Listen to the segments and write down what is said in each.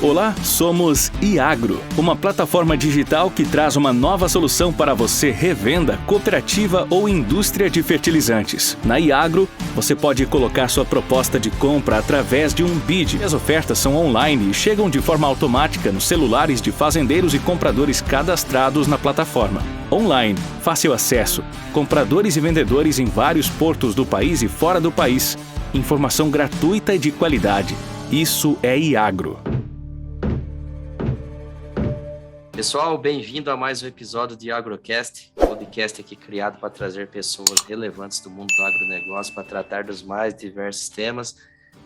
Olá, somos Iagro, uma plataforma digital que traz uma nova solução para você revenda, cooperativa ou indústria de fertilizantes. Na Iagro, você pode colocar sua proposta de compra através de um bid. As ofertas são online e chegam de forma automática nos celulares de fazendeiros e compradores cadastrados na plataforma. Online, fácil acesso, compradores e vendedores em vários portos do país e fora do país. Informação gratuita e de qualidade. Isso é Iagro. Pessoal, bem-vindo a mais um episódio de Agrocast, podcast aqui criado para trazer pessoas relevantes do mundo do agronegócio para tratar dos mais diversos temas.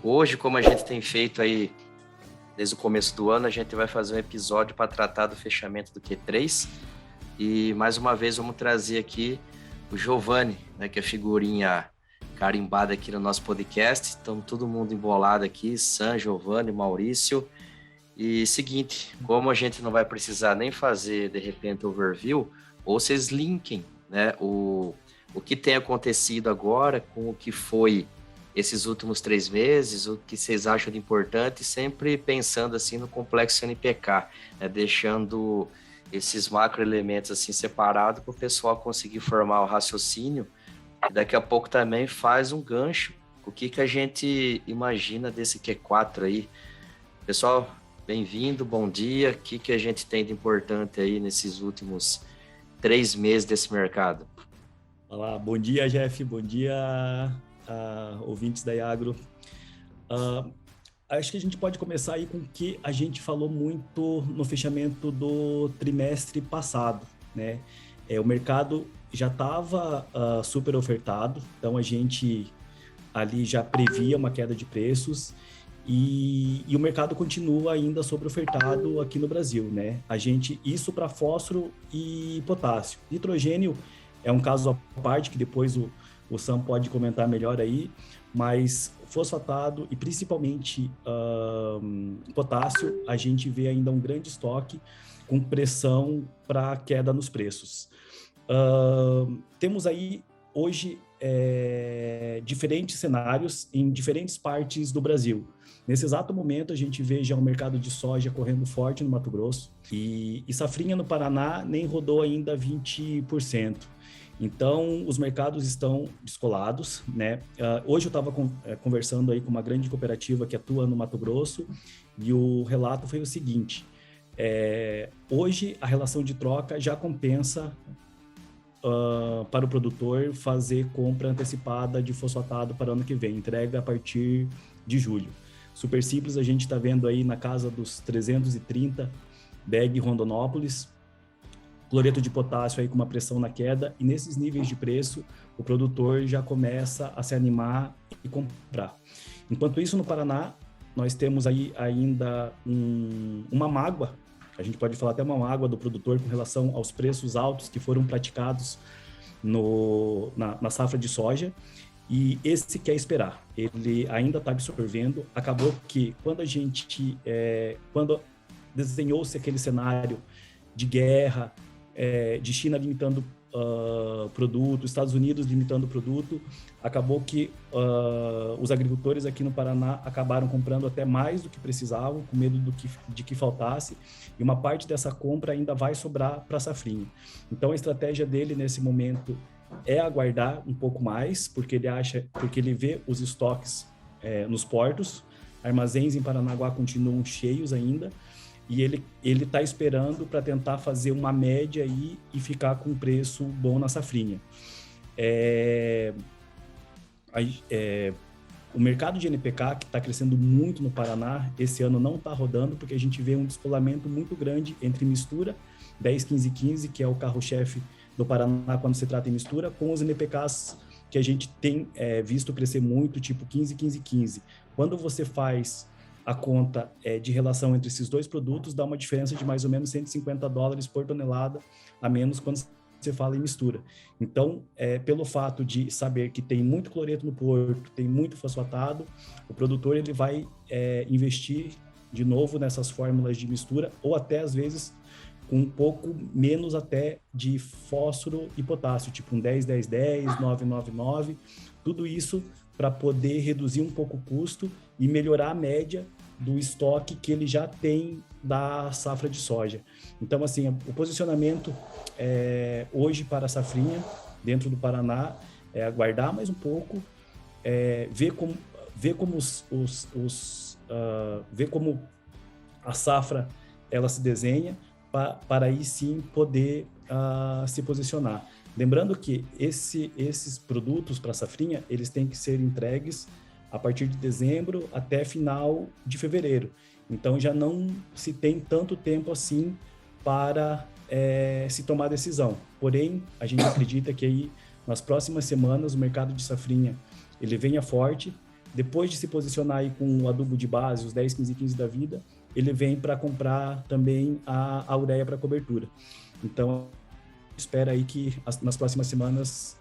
Hoje, como a gente tem feito aí desde o começo do ano, a gente vai fazer um episódio para tratar do fechamento do Q3 e mais uma vez vamos trazer aqui o Giovanni, né, que é figurinha carimbada aqui no nosso podcast. Então, todo mundo embolado aqui, Sam, Giovanni, Maurício. E seguinte, como a gente não vai precisar nem fazer, de repente, overview, ou vocês linkem, né, o que tem acontecido agora com o que foi esses últimos 3 meses, o que vocês acham de importante, sempre pensando assim no complexo NPK, né, deixando esses macroelementos assim separados para o pessoal conseguir formar o raciocínio. E daqui a pouco também faz um gancho, o que a gente imagina desse Q4 aí. Pessoal, bem-vindo, bom dia. O que a gente tem de importante aí nesses últimos 3 meses desse mercado? Olá, bom dia, Jeff. Bom dia, ouvintes da Iagro. Acho que a gente pode começar aí com o que a gente falou muito no fechamento do trimestre passado, né? O mercado já estava super ofertado, então a gente ali já previa uma queda de preços. E o mercado continua ainda sobre ofertado aqui no Brasil, né? Isso para fósforo e potássio. Nitrogênio é um caso à parte, que depois o Sam pode comentar melhor aí, mas fosfatado e principalmente potássio, a gente vê ainda um grande estoque com pressão para queda nos preços. Temos aí hoje diferentes cenários em diferentes partes do Brasil. Nesse exato momento, a gente vê já o mercado de soja correndo forte no Mato Grosso e safrinha no Paraná nem rodou ainda 20%. Então, os mercados estão descolados, né? Hoje eu estava conversando aí com uma grande cooperativa que atua no Mato Grosso e o relato foi o seguinte: hoje a relação de troca já compensa para o produtor fazer compra antecipada de fosfatado para o ano que vem, entrega a partir de julho. Super simples, a gente está vendo aí na casa dos 330 bag Rondonópolis, cloreto de potássio aí com uma pressão na queda, e nesses níveis de preço o produtor já começa a se animar e comprar. Enquanto isso, no Paraná, nós temos aí ainda uma mágoa, a gente pode falar até uma mágoa do produtor com relação aos preços altos que foram praticados na safra de soja, e esse quer esperar, ele ainda está absorvendo. Acabou que quando desenhou-se aquele cenário de guerra, de China limitando produto, Estados Unidos limitando produto, acabou que os agricultores aqui no Paraná acabaram comprando até mais do que precisavam, com medo de que faltasse, e uma parte dessa compra ainda vai sobrar para a safrinha. Então a estratégia dele nesse momento é aguardar um pouco mais, porque ele vê os estoques nos portos, armazéns em Paranaguá continuam cheios ainda, e ele está esperando para tentar fazer uma média aí e ficar com um preço bom na safrinha. O mercado de NPK, que está crescendo muito no Paraná, esse ano não está rodando, porque a gente vê um descolamento muito grande entre mistura, 10-15-15, que é o carro-chefe do Paraná quando se trata em mistura, com os NPKs que a gente tem visto crescer muito, tipo 15-15-15. Quando você faz a conta de relação entre esses dois produtos, dá uma diferença de mais ou menos $150 por tonelada a menos quando você fala em mistura. Então, pelo fato de saber que tem muito cloreto no porto, tem muito fosfatado, o produtor ele vai investir de novo nessas fórmulas de mistura, ou até às vezes com um pouco menos até de fósforo e potássio, tipo um 10-10-10, 9-9-9, tudo isso para poder reduzir um pouco o custo e melhorar a média do estoque que ele já tem da safra de soja. Então, assim, o posicionamento hoje para a safrinha dentro do Paraná é aguardar mais um pouco, ver como ver como a safra ela se desenha para aí sim poder se posicionar. Lembrando que esses produtos para a safrinha, eles têm que ser entregues a partir de dezembro até final de fevereiro. Então, já não se tem tanto tempo assim para se tomar decisão. Porém, a gente acredita que aí, nas próximas semanas, o mercado de safrinha ele venha forte. Depois de se posicionar aí com o adubo de base, os 10, 15, 15 da vida, ele vem para comprar também a ureia para cobertura. Então, espera aí que nas próximas semanas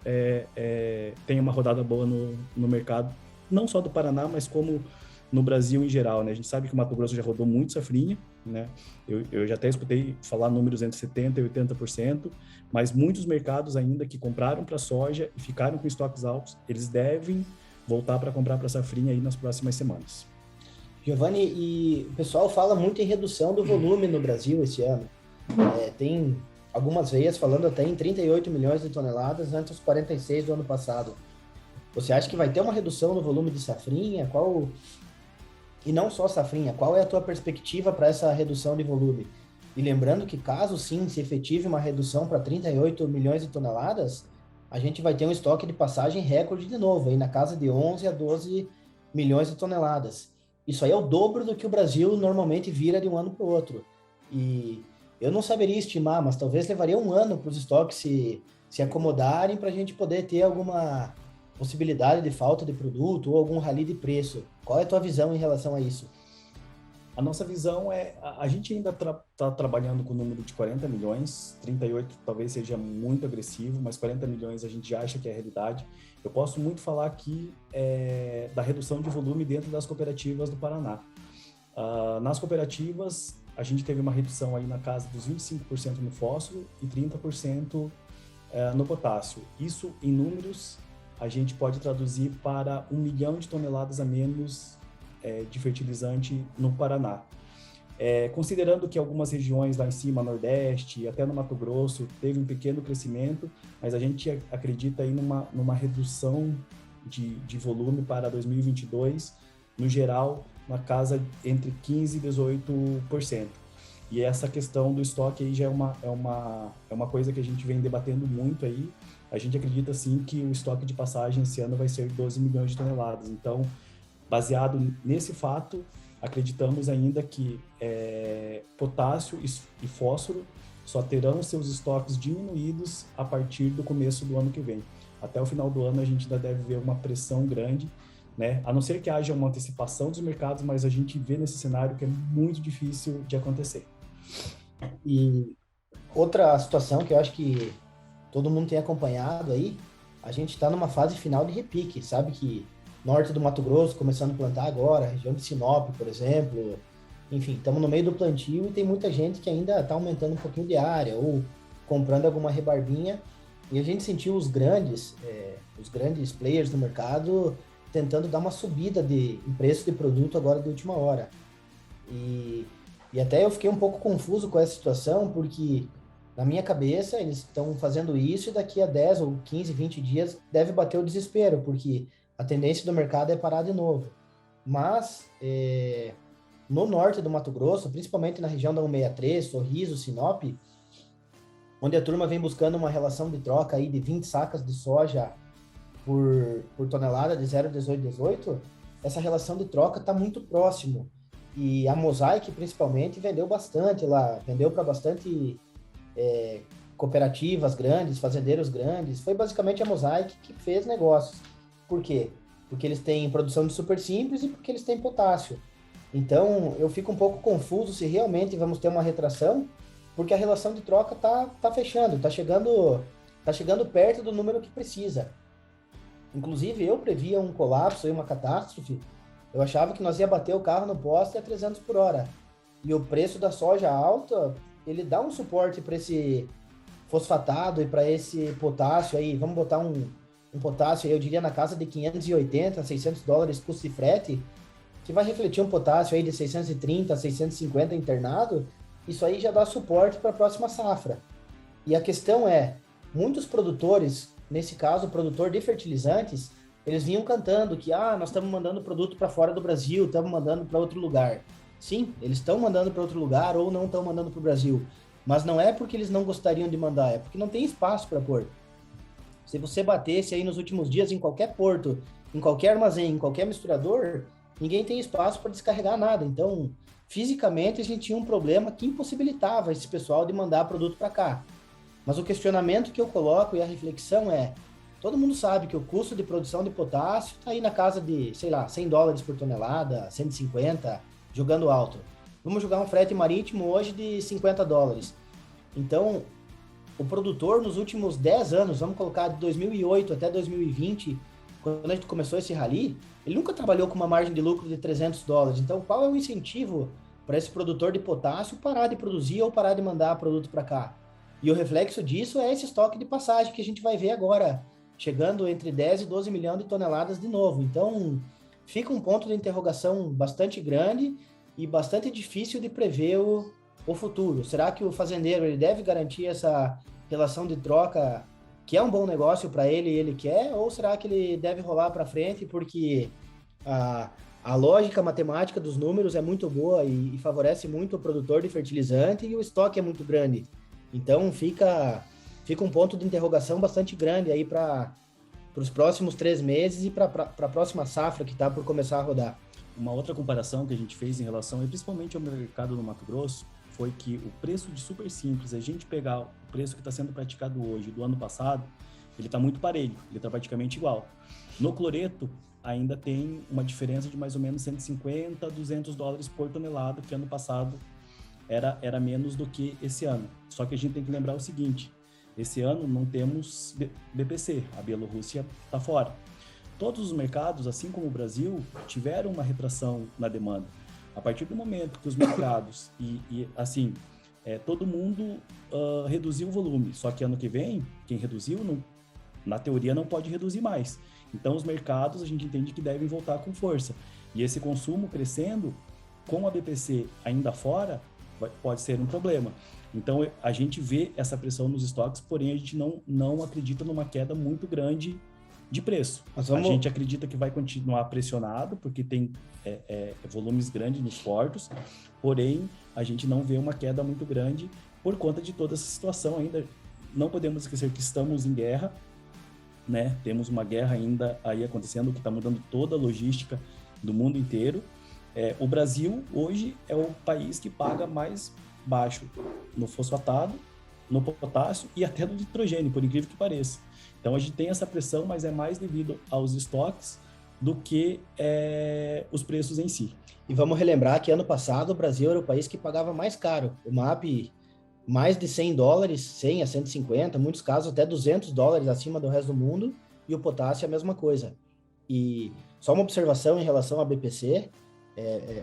tenha uma rodada boa no mercado, não só do Paraná, mas como no Brasil em geral, né? A gente sabe que o Mato Grosso já rodou muito safrinha, né? Eu já até escutei falar números entre 70% e 80%, mas muitos mercados ainda que compraram para soja e ficaram com estoques altos, eles devem voltar para comprar para safrinha aí nas próximas semanas. Giovanni, e o pessoal fala muito em redução do volume no Brasil esse ano. Tem algumas veias falando até em 38 milhões de toneladas antes dos 46 do ano passado. Você acha que vai ter uma redução no volume de safrinha? E não só safrinha, qual é a tua perspectiva para essa redução de volume? E lembrando que caso sim se efetive uma redução para 38 milhões de toneladas, a gente vai ter um estoque de passagem recorde de novo, aí na casa de 11 a 12 milhões de toneladas. Isso aí é o dobro do que o Brasil normalmente vira de um ano para o outro. E eu não saberia estimar, mas talvez levaria um ano para os estoques se acomodarem para a gente poder ter alguma possibilidade de falta de produto ou algum rally de preço. Qual é a tua visão em relação a isso? A nossa visão a gente ainda está trabalhando com o número de 40 milhões, 38 talvez seja muito agressivo, mas 40 milhões a gente já acha que é a realidade. Eu posso muito falar aqui da redução de volume dentro das cooperativas do Paraná. Nas cooperativas, a gente teve uma redução aí na casa dos 25% no fósforo e 30% no potássio. Isso, em números, a gente pode traduzir para 1 milhão de toneladas a menos de fertilizante no Paraná. Considerando que algumas regiões lá em cima, Nordeste e até no Mato Grosso, teve um pequeno crescimento, mas a gente acredita aí numa redução de volume para 2022, no geral, na casa entre 15% e 18%. E essa questão do estoque aí já é uma coisa que a gente vem debatendo muito aí. A gente acredita, sim, que o estoque de passagem esse ano vai ser 12 milhões de toneladas. Então, baseado nesse fato, acreditamos ainda que potássio e fósforo só terão seus estoques diminuídos a partir do começo do ano que vem. Até o final do ano, a gente ainda deve ver uma pressão grande, né? A não ser que haja uma antecipação dos mercados, mas a gente vê nesse cenário que é muito difícil de acontecer. E outra situação que eu acho que todo mundo tem acompanhado aí, a gente está numa fase final de repique, sabe que norte do Mato Grosso começando a plantar agora, região de Sinop, por exemplo, enfim, estamos no meio do plantio e tem muita gente que ainda está aumentando um pouquinho de área ou comprando alguma rebarbinha, e a gente sentiu os grandes players do mercado tentando dar uma subida em preço de produto agora de última hora. E até eu fiquei um pouco confuso com essa situação, porque na minha cabeça eles estão fazendo isso e daqui a 10 ou 15, 20 dias deve bater o desespero, porque a tendência do mercado é parar de novo. Mas no norte do Mato Grosso, principalmente na região da 163, Sorriso, Sinop, onde a turma vem buscando uma relação de troca aí de 20 sacas de soja por tonelada de 0,1818, essa relação de troca está muito próximo. E a Mosaic, principalmente, vendeu bastante lá, vendeu para bastante cooperativas grandes, fazendeiros grandes. Foi basicamente a Mosaic que fez negócios. Por quê? Porque eles têm produção de super simples e porque eles têm potássio. Então, eu fico um pouco confuso se realmente vamos ter uma retração, porque a relação de troca tá fechando, tá chegando perto do número que precisa. Inclusive, eu previa um colapso e uma catástrofe. Eu achava que nós ia bater o carro no poste a 300 por hora. E o preço da soja alta, ele dá um suporte para esse fosfatado e para esse potássio aí. Vamos botar um potássio aí, eu diria na casa de 580, 600 dólares custo de frete. que vai refletir um potássio aí de 630 a 650 internado, isso aí já dá suporte para a próxima safra. E a questão é, muitos produtores, nesse caso, o produtor de fertilizantes, eles vinham cantando que, nós estamos mandando produto para fora do Brasil, estamos mandando para outro lugar. Sim, eles estão mandando para outro lugar ou não estão mandando para o Brasil. Mas não é porque eles não gostariam de mandar, é porque não tem espaço para pôr. Se você batesse aí nos últimos dias em qualquer porto, em qualquer armazém, em qualquer misturador, ninguém tem espaço para descarregar nada. Então, fisicamente, a gente tinha um problema que impossibilitava esse pessoal de mandar produto para cá. Mas o questionamento que eu coloco e a reflexão é, todo mundo sabe que o custo de produção de potássio está aí na casa de, sei lá, $100 por tonelada, 150, jogando alto. Vamos jogar um frete marítimo hoje de $50. Então, o produtor nos últimos 10 anos, vamos colocar de 2008 até 2020, quando a gente começou esse rally, ele nunca trabalhou com uma margem de lucro de $300. Então, qual é o incentivo para esse produtor de potássio parar de produzir ou parar de mandar produto para cá? E o reflexo disso é esse estoque de passagem que a gente vai ver agora, chegando entre 10 e 12 milhões de toneladas de novo. Então, fica um ponto de interrogação bastante grande e bastante difícil de prever o futuro. Será que o fazendeiro ele deve garantir essa relação de troca, que é um bom negócio para ele e ele quer, ou será que ele deve rolar para frente porque a lógica matemática dos números é muito boa e favorece muito o produtor de fertilizante e o estoque é muito grande? Então, fica um ponto de interrogação bastante grande aí para os próximos 3 meses e para a próxima safra que está por começar a rodar. Uma outra comparação que a gente fez em relação, e principalmente ao mercado no Mato Grosso, foi que o preço de super simples, a gente pegar o preço que está sendo praticado hoje do ano passado, ele está muito parelho, ele está praticamente igual. No cloreto, ainda tem uma diferença de mais ou menos $150 a $200 por tonelada, que ano passado era menos do que esse ano. Só que a gente tem que lembrar o seguinte, esse ano não temos BPC, a Bielorrússia está fora. Todos os mercados, assim como o Brasil, tiveram uma retração na demanda. A partir do momento que os mercados todo mundo reduziu o volume, só que ano que vem, quem reduziu, na teoria, não pode reduzir mais. Então, os mercados, a gente entende que devem voltar com força. E esse consumo crescendo, com a BPC ainda fora, pode ser um problema. Então, a gente vê essa pressão nos estoques, porém, a gente não acredita numa queda muito grande de preço. A gente acredita que vai continuar pressionado, porque tem volumes grandes nos portos, porém, a gente não vê uma queda muito grande por conta de toda essa situação ainda. Não podemos esquecer que estamos em guerra, né? Temos uma guerra ainda aí acontecendo, que está mudando toda a logística do mundo inteiro. O Brasil, hoje, é o país que paga mais baixo no fosfatado, no potássio e até no nitrogênio, por incrível que pareça. Então, a gente tem essa pressão, mas é mais devido aos estoques do que os preços em si. E vamos relembrar que ano passado o Brasil era o país que pagava mais caro. O MAP, mais de $100, 100 a 150, em muitos casos até $200 acima do resto do mundo, e o potássio é a mesma coisa. E só uma observação em relação à BPC,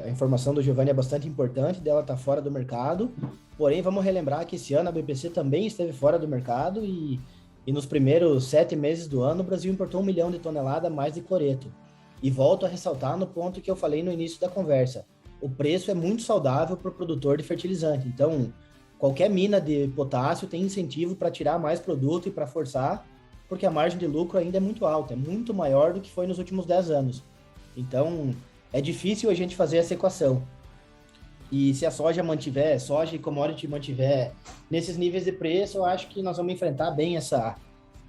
a informação do Giovanni é bastante importante, dela está fora do mercado, porém vamos relembrar que esse ano a BPC também esteve fora do mercado e nos primeiros 7 meses do ano o Brasil importou 1 milhão de toneladas a mais de cloreto. E volto a ressaltar no ponto que eu falei no início da conversa, o preço é muito saudável para o produtor de fertilizante, então qualquer mina de potássio tem incentivo para tirar mais produto e para forçar, porque a margem de lucro ainda é muito alta, é muito maior do que foi nos últimos 10 anos. Então, é difícil a gente fazer essa equação. E se a soja e commodity mantiver nesses níveis de preço, eu acho que nós vamos enfrentar bem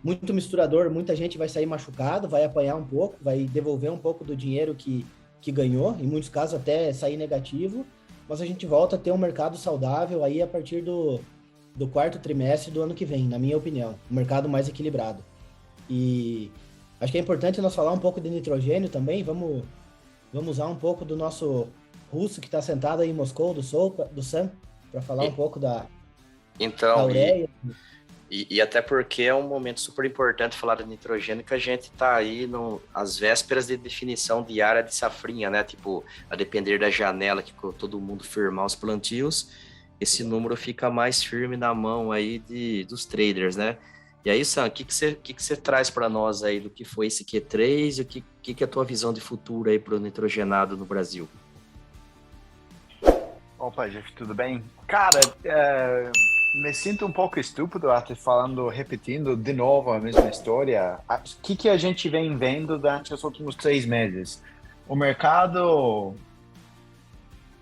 muito misturador, muita gente vai sair machucado, vai apanhar um pouco, vai devolver um pouco do dinheiro que ganhou, em muitos casos até sair negativo, mas a gente volta a ter um mercado saudável aí a partir do 4º trimestre do ano que vem, na minha opinião, um mercado mais equilibrado. E acho que é importante nós falar um pouco de nitrogênio também, vamos usar um pouco do nosso russo que está sentado aí em Moscou, do Sam, para falar um pouco da ureia. E até porque é um momento super importante falar de nitrogênio, que a gente está aí às vésperas de definição de área de safrinha, né? Tipo, a depender da janela que todo mundo firmar os plantios, esse número fica mais firme na mão aí dos traders, né? E aí, Sam, o que você traz para nós aí do que foi esse Q3 e o que é a tua visão de futuro aí para o nitrogenado no Brasil? Opa, Jeff, tudo bem? Cara, me sinto um pouco estúpido até repetindo de novo a mesma história. O que a gente vem vendo durante os últimos 3 meses? O mercado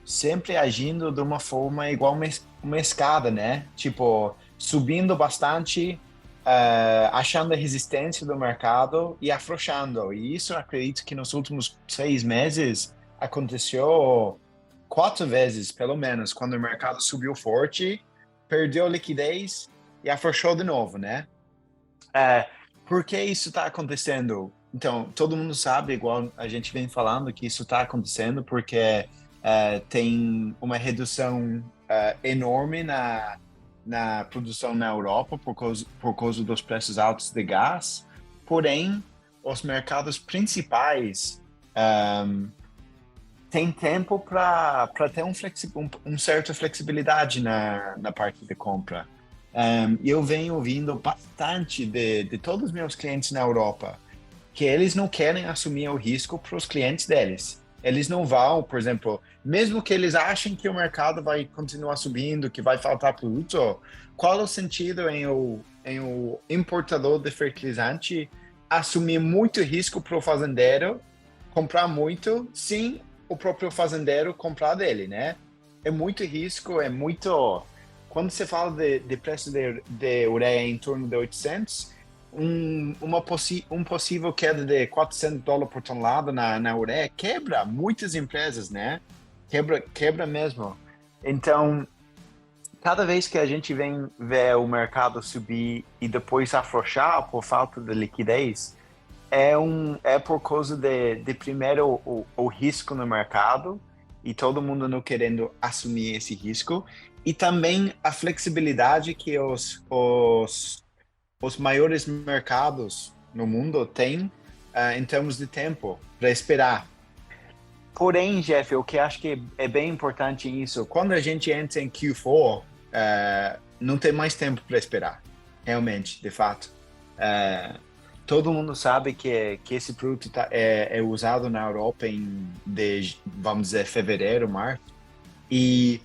sempre agindo de uma forma igual uma escada, né? Tipo, subindo bastante, achando a resistência do mercado e afrouxando. E isso eu acredito que nos últimos 6 meses aconteceu 4 vezes, pelo menos, quando o mercado subiu forte, perdeu liquidez e afrouxou de novo, né? Por que isso está acontecendo? Então, todo mundo sabe, igual a gente vem falando, que isso está acontecendo porque tem uma redução enorme na produção na Europa por causa dos preços altos de gás. Porém, os mercados principais têm tempo para ter um certa flexibilidade na parte de compra. Eu venho ouvindo bastante de todos os meus clientes na Europa que eles não querem assumir o risco para os clientes deles. Eles não vão, por exemplo, mesmo que eles achem que o mercado vai continuar subindo, que vai faltar produto, qual é o sentido em o importador de fertilizante assumir muito risco para o fazendeiro comprar muito, sem o próprio fazendeiro comprar dele, né? É muito risco, é muito... Quando você fala de preço de ureia em torno de 800, possível queda de $400 por tonelada na ureia quebra muitas empresas, né? Quebra mesmo. Então, cada vez que a gente vem ver o mercado subir e depois afrouxar por falta de liquidez, é por causa de primeiro o risco no mercado e todo mundo não querendo assumir esse risco, e também a flexibilidade que os maiores mercados no mundo têm em termos de tempo para esperar. Porém, Jeff, o que acho que é bem importante isso, quando a gente entra em Q4, não tem mais tempo para esperar, realmente, de fato. Todo mundo sabe que esse produto é usado na Europa vamos dizer, fevereiro, março. E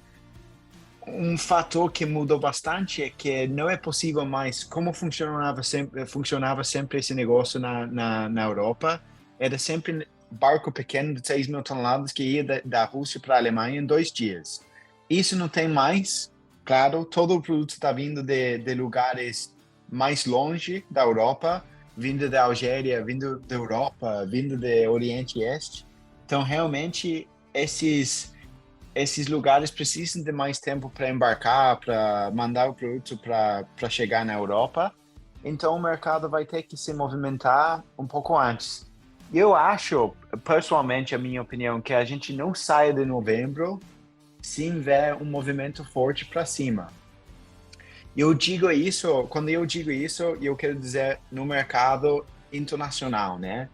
um fator que mudou bastante é que não é possível mais, como funcionava sempre esse negócio na Europa, era sempre barco pequeno de 6 mil toneladas que ia da Rússia para a Alemanha em 2 dias. Isso não tem mais, claro, todo o produto está vindo de lugares mais longe da Europa, vindo da Algéria, vindo da Europa, vindo do Oriente e Este. Então, realmente, esses lugares precisam de mais tempo para embarcar, para mandar o produto para chegar na Europa. Então, o mercado vai ter que se movimentar um pouco antes. Eu acho, pessoalmente, a minha opinião, que a gente não saia de novembro sem ver um movimento forte para cima. Quando eu digo isso, eu quero dizer no mercado internacional, né?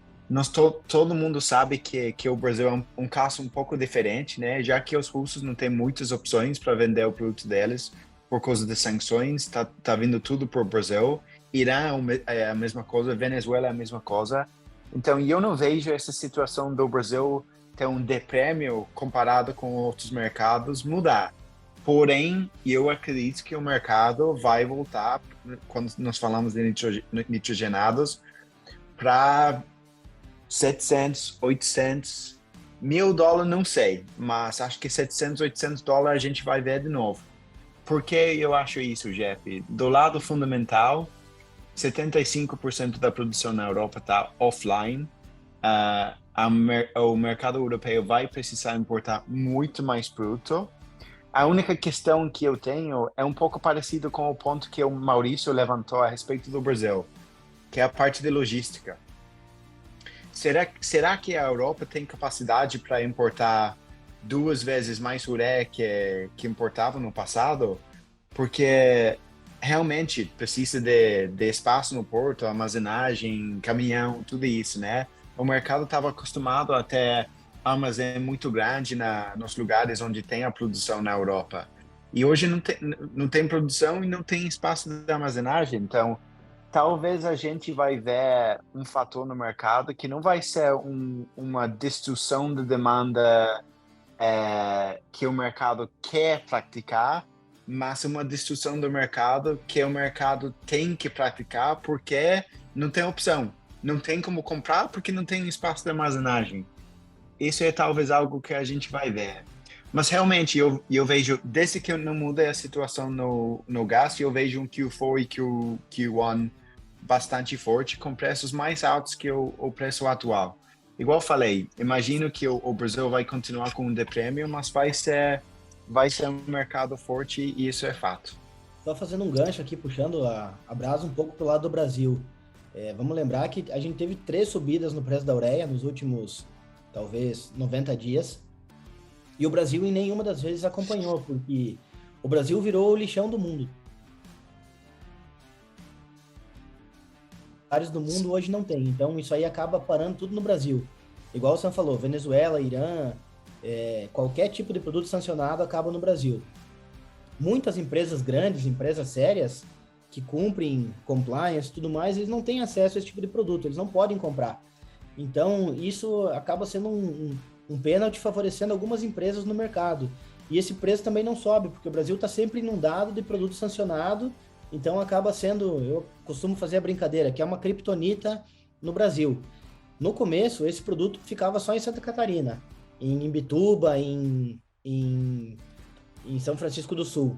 Todo mundo sabe que o Brasil é um caso um pouco diferente, né? Já que os russos não têm muitas opções para vender o produto deles por causa das sanções, tá vindo tudo para o Brasil. Irã é a mesma coisa, Venezuela é a mesma coisa. Então, eu não vejo essa situação do Brasil ter um deprêmio comparado com outros mercados mudar. Porém, eu acredito que o mercado vai voltar, quando nós falamos de nitrogenados, para 700, 800, $1.000, não sei, mas acho que 700, 800 dólares a gente vai ver de novo. Por que eu acho isso, Jeff? Do lado fundamental, 75% da produção na Europa está offline. O mercado europeu vai precisar importar muito mais produto. A única questão que eu tenho é um pouco parecido com o ponto que o Maurício levantou a respeito do Brasil, que é a parte de logística. Será que a Europa tem capacidade para importar 2 vezes mais ureia que importava no passado? Porque realmente precisa de espaço no porto, armazenagem, caminhão, tudo isso, né? O mercado estava acostumado a ter armazém muito grande nos lugares onde tem a produção na Europa. E hoje não tem produção e não tem espaço de armazenagem. Então, talvez a gente vai ver um fator no mercado que não vai ser uma destruição de demanda que o mercado quer praticar, mas uma destruição do mercado que o mercado tem que praticar porque não tem opção. Não tem como comprar porque não tem espaço de armazenagem. Isso é talvez algo que a gente vai ver. Mas realmente eu vejo, desde que eu não mudei a situação no gás, eu vejo um Q4 e Q1 bastante forte, com preços mais altos que o preço atual. Igual falei, imagino que o Brasil vai continuar com um prêmio, mas vai ser um mercado forte e isso é fato. Só fazendo um gancho aqui, puxando a brasa um pouco para o lado do Brasil. Vamos lembrar que a gente teve 3 subidas no preço da ureia nos últimos, talvez, 90 dias. E o Brasil em nenhuma das vezes acompanhou, porque o Brasil virou o lixão do mundo. Áreas do mundo hoje não tem, então isso aí acaba parando tudo no Brasil. Igual o Sam falou, Venezuela, Irã, qualquer tipo de produto sancionado acaba no Brasil. Muitas empresas grandes, empresas sérias, que cumprem compliance e tudo mais, eles não têm acesso a esse tipo de produto, eles não podem comprar. Então, isso acaba sendo um pênalti favorecendo algumas empresas no mercado. E esse preço também não sobe, porque o Brasil está sempre inundado de produto sancionado, então acaba sendo, eu costumo fazer a brincadeira, que é uma criptonita no Brasil. No começo, esse produto ficava só em Santa Catarina, em Imbituba, em São Francisco do Sul.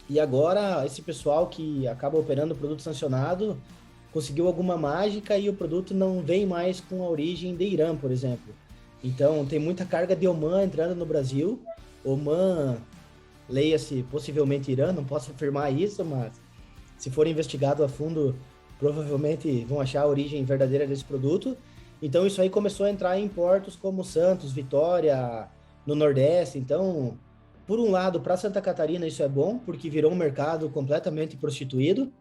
E agora, esse pessoal que acaba operando o produto sancionado conseguiu alguma mágica e o produto não vem mais com a origem de Irã, por exemplo. Então, tem muita carga de Oman entrando no Brasil. Oman, leia-se possivelmente Irã, não posso afirmar isso, mas se for investigado a fundo, provavelmente vão achar a origem verdadeira desse produto. Então, isso aí começou a entrar em portos como Santos, Vitória, no Nordeste. Então, por um lado, para Santa Catarina isso é bom, porque virou um mercado completamente prostituído.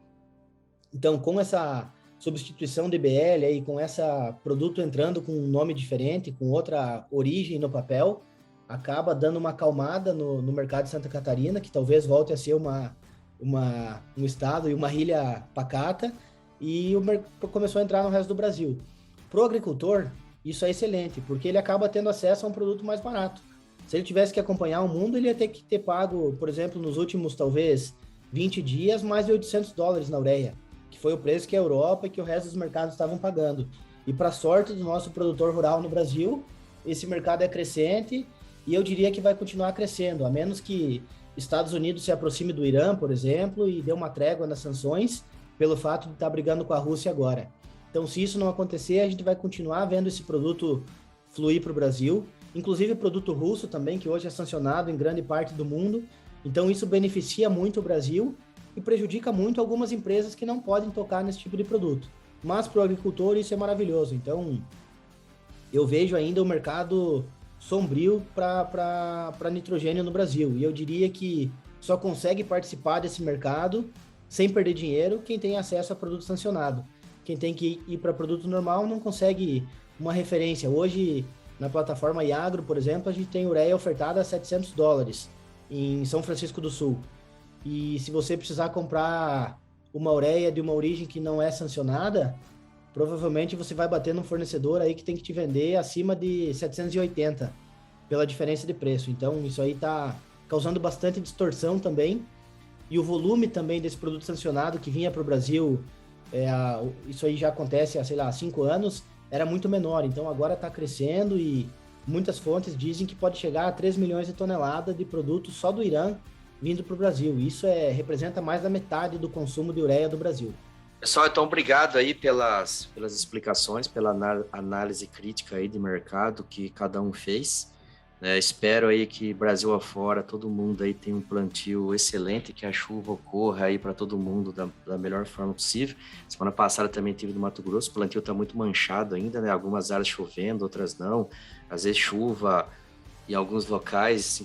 Então, com essa substituição de BL aí, com esse produto entrando com um nome diferente, com outra origem no papel, acaba dando uma acalmada no mercado de Santa Catarina, que talvez volte a ser um estado e uma ilha pacata, e começou a entrar no resto do Brasil. Para o agricultor, isso é excelente, porque ele acaba tendo acesso a um produto mais barato. Se ele tivesse que acompanhar o mundo, ele ia ter que ter pago, por exemplo, nos últimos, talvez, 20 dias, mais de $800 na ureia, que foi o preço que a Europa e que o resto dos mercados estavam pagando. E para sorte do nosso produtor rural no Brasil, esse mercado é crescente e eu diria que vai continuar crescendo, a menos que Estados Unidos se aproxime do Irã, por exemplo, e dê uma trégua nas sanções pelo fato de estar brigando com a Rússia agora. Então, se isso não acontecer, a gente vai continuar vendo esse produto fluir para o Brasil, inclusive o produto russo também, que hoje é sancionado em grande parte do mundo. Então, isso beneficia muito o Brasil e prejudica muito algumas empresas que não podem tocar nesse tipo de produto. Mas para o agricultor isso é maravilhoso. Então, eu vejo ainda o mercado sombrio para nitrogênio no Brasil. E eu diria que só consegue participar desse mercado sem perder dinheiro quem tem acesso a produto sancionado. Quem tem que ir para produto normal não consegue uma referência. Hoje, na plataforma Iagro, por exemplo, a gente tem ureia ofertada a $700 em São Francisco do Sul. E se você precisar comprar uma ureia de uma origem que não é sancionada, provavelmente você vai bater num fornecedor aí que tem que te vender acima de 780 pela diferença de preço. Então, isso aí está causando bastante distorção também. E o volume também desse produto sancionado que vinha para o Brasil, isso aí já acontece há, 5 anos, era muito menor. Então, agora está crescendo e muitas fontes dizem que pode chegar a 3 milhões de toneladas de produto só do Irã vindo para o Brasil. Isso representa mais da metade do consumo de ureia do Brasil. Pessoal, então obrigado aí pelas explicações, pela análise crítica aí de mercado que cada um fez. Espero aí que Brasil afora, todo mundo aí tenha um plantio excelente, que a chuva ocorra aí para todo mundo da melhor forma possível. Semana passada também tive no Mato Grosso, o plantio está muito manchado ainda, né? Algumas áreas chovendo, outras não. Às vezes chuva em alguns locais,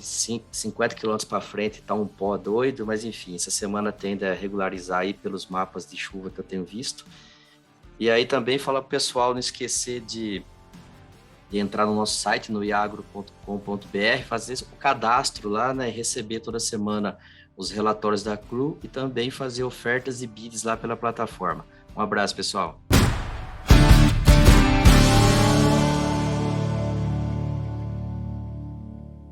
50 quilômetros para frente está um pó doido, mas enfim, essa semana tende a regularizar aí pelos mapas de chuva que eu tenho visto. E aí também falar para o pessoal não esquecer de de entrar no nosso site, no iagro.com.br, fazer o cadastro lá, né, receber toda semana os relatórios da CRU e também fazer ofertas e bids lá pela plataforma. Um abraço, pessoal.